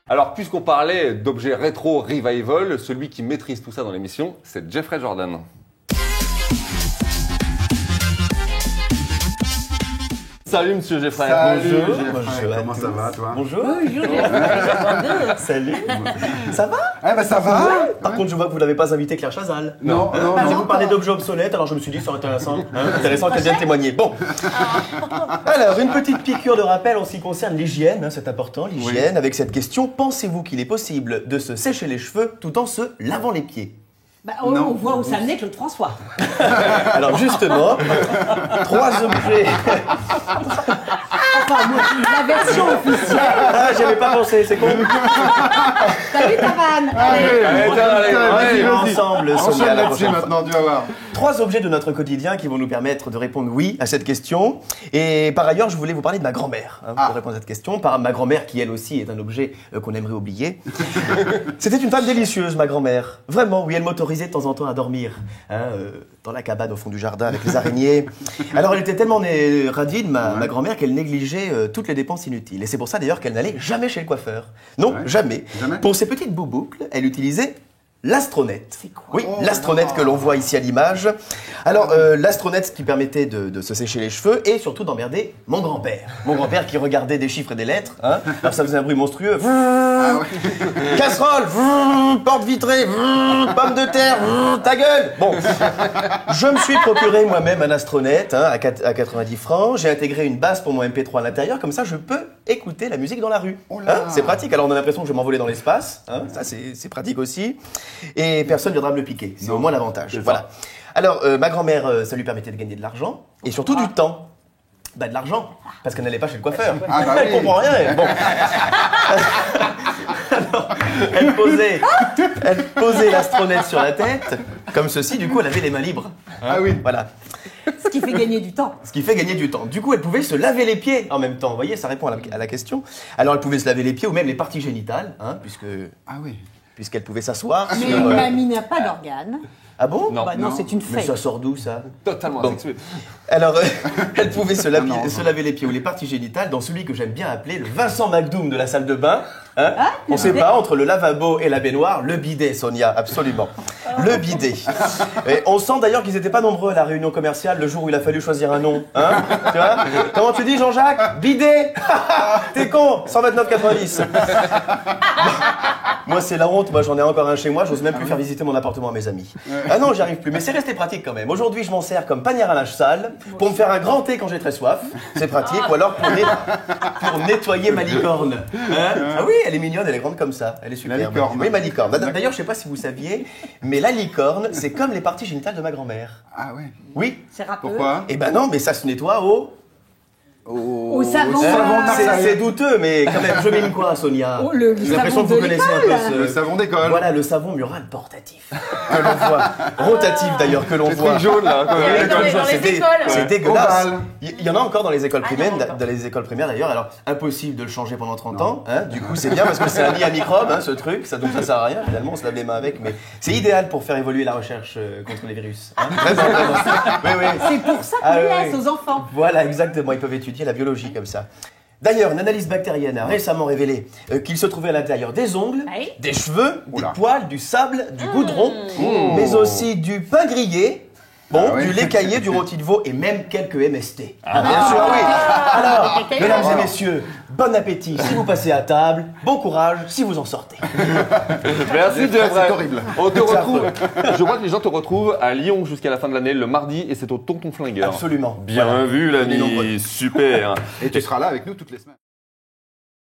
Alors, puisqu'on parlait d'objets rétro revival, celui qui maîtrise tout ça dans l'émission, c'est Jeffrey Jordan. Salut Monsieur Jeffrey. Salut, Bonjour. Jeffrey. Comment ça va, toi? Bonjour. Bonjour, Jeffrey. Salut. Ça va? Eh ben ça va. Par contre, je vois que vous n'avez pas invité Claire Chazal. Non, non, Je non. vous parlais d'objets obsolètes, alors je me suis dit, c'est intéressant. Intéressant qu'elle vienne témoigner. Bon. Alors, une petite piqûre de rappel en ce qui concerne l'hygiène, c'est important, l'hygiène, avec cette question. Pensez-vous qu'il est possible de se sécher les cheveux tout en se lavant les pieds? Bah, on voit où ça menait Claude François. Alors justement, 3 objets. Enfin, moi, la version officielle. Ah, j'y avais pas pensé, c'est con. T'as vu ta vanne? Allez, ensemble, Sonia, Enchaîne la là-dessus prochaine maintenant, tu vas voir. 3 objets de notre quotidien qui vont nous permettre de répondre oui à cette question. Et par ailleurs, je voulais vous parler de ma grand-mère pour répondre à cette question. Par ma grand-mère qui, elle aussi, est un objet qu'on aimerait oublier. C'était une femme délicieuse, ma grand-mère. Vraiment, oui, elle m'autorisait de temps en temps à dormir dans la cabane au fond du jardin avec les araignées. Alors, elle était tellement radine, ma grand-mère, qu'elle négligeait toutes les dépenses inutiles. Et c'est pour ça, d'ailleurs, qu'elle n'allait jamais chez le coiffeur. Non, jamais. Pour ses petites bouboucles, elle utilisait l'astronette. C'est quoi? Oui, l'astronette que l'on voit ici à l'image. Alors, l'astronette, ce qui permettait de se sécher les cheveux et surtout d'emmerder mon grand-père. Mon grand-père qui regardait des chiffres et des lettres. Alors, ça faisait un bruit monstrueux. Casserole, porte vitrée, pomme de terre, ta gueule. Bon, je me suis procuré moi-même un astronette à 90 francs. J'ai intégré une basse pour mon MP3 à l'intérieur. Comme ça, je peux écouter la musique dans la rue. C'est pratique. Alors, on a l'impression que je vais m'envoler dans l'espace. Ça, c'est pratique aussi. Et personne ne viendra me le piquer. C'est au moins l'avantage. Voilà. Alors, ma grand-mère, ça lui permettait de gagner de l'argent et surtout du temps. Bah, de l'argent, parce qu'elle n'allait pas chez le coiffeur. Elle comprend rien. Bon. Alors, elle posait l'astronette sur la tête, comme ceci. Du coup, elle avait les mains libres. Ah oui. Voilà. Ce qui fait gagner du temps. Ce qui fait gagner du temps. Du coup, elle pouvait se laver les pieds en même temps. Vous voyez, ça répond à la question. Alors, elle pouvait se laver les pieds ou même les parties génitales, Ah oui. puisqu'elle pouvait s'asseoir. Mais sur, une mamie n'a pas d'organe. Ah bon? Non. Bah non, Non. c'est une Mais fée. ça sort d'où, ça? Totalement Bon. sexué. Alors, elle pouvait se laver Non. les pieds ou les parties génitales dans celui que j'aime bien appeler le Vincent McDoom de la salle de bain. On le sait bidet. pas, entre le lavabo et la baignoire, le bidet, Sonia, absolument. Le bidet. Et on sent d'ailleurs qu'ils n'étaient pas nombreux à la réunion commerciale le jour où il a fallu choisir un nom. Tu vois? Comment tu dis, Jean-Jacques? Bidet. T'es con. 129,90. Moi, c'est la honte. Moi, j'en ai encore un chez moi. J'ose même plus faire visiter mon appartement à mes amis. Ah non, j'y arrive plus. Mais c'est resté pratique quand même. Aujourd'hui, je m'en sers comme panière à linge sale pour me faire un grand thé quand j'ai très soif. C'est pratique. Ou alors pour nettoyer ma licorne. Ah oui, elle est mignonne. Elle est grande comme ça. Elle est superbe. La licorne. Oui, ma licorne. D'ailleurs, je sais pas si vous saviez, mais la licorne, c'est comme les parties génitales de ma grand-mère. Ah ouais. Oui. C'est râpeux. Pourquoi? Eh ben non, mais ça se nettoie Au savon. savon de Marseille. C'est douteux, mais quand même, je mine quoi, Sonia? Oh, le J'ai l'impression savon que vous de connaissez un l'école. peu Le savon d'école. Voilà, le savon mural portatif. Que l'on voit. Rotatif d'ailleurs, que l'on Le voit. truc jaune là. quoi. Oui, dans les écoles. C'est dégueulasse. Ovale. Il y en a encore dans les écoles primaires, il y en a encore. dans les écoles primaires d'ailleurs. Alors, impossible de le changer pendant 30 ans. Du coup, c'est bien parce que c'est un nid à microbes, ce truc. Donc ça sert à rien. Finalement, on se lave les mains avec. Mais c'est idéal pour faire évoluer la recherche contre les virus. Vraiment, vraiment. Oui, oui. C'est pour ça qu'on Ah, le oui, laisse oui. aux enfants. Voilà, exactement. Ils peuvent étudier la biologie comme ça. D'ailleurs, une analyse bactérienne a récemment révélé qu'il se trouvait à l'intérieur des ongles, Oui. des cheveux, Oula. des poils, du sable, du goudron, mais aussi du pain grillé, oui. du lait caillé, du rôti de veau et même quelques MST. Bien sûr, oui. Alors, mesdames et messieurs, bon appétit si vous passez à table, bon courage si vous en sortez. Merci Jeffrey. C'est horrible. On te retrouve. Je crois que les gens te retrouvent à Lyon jusqu'à la fin de l'année le mardi et c'est au Tonton Flingueur. Absolument. Bien Voilà. vu Venez nombreux. l'ami. Super. Et tu seras là avec nous toutes les semaines.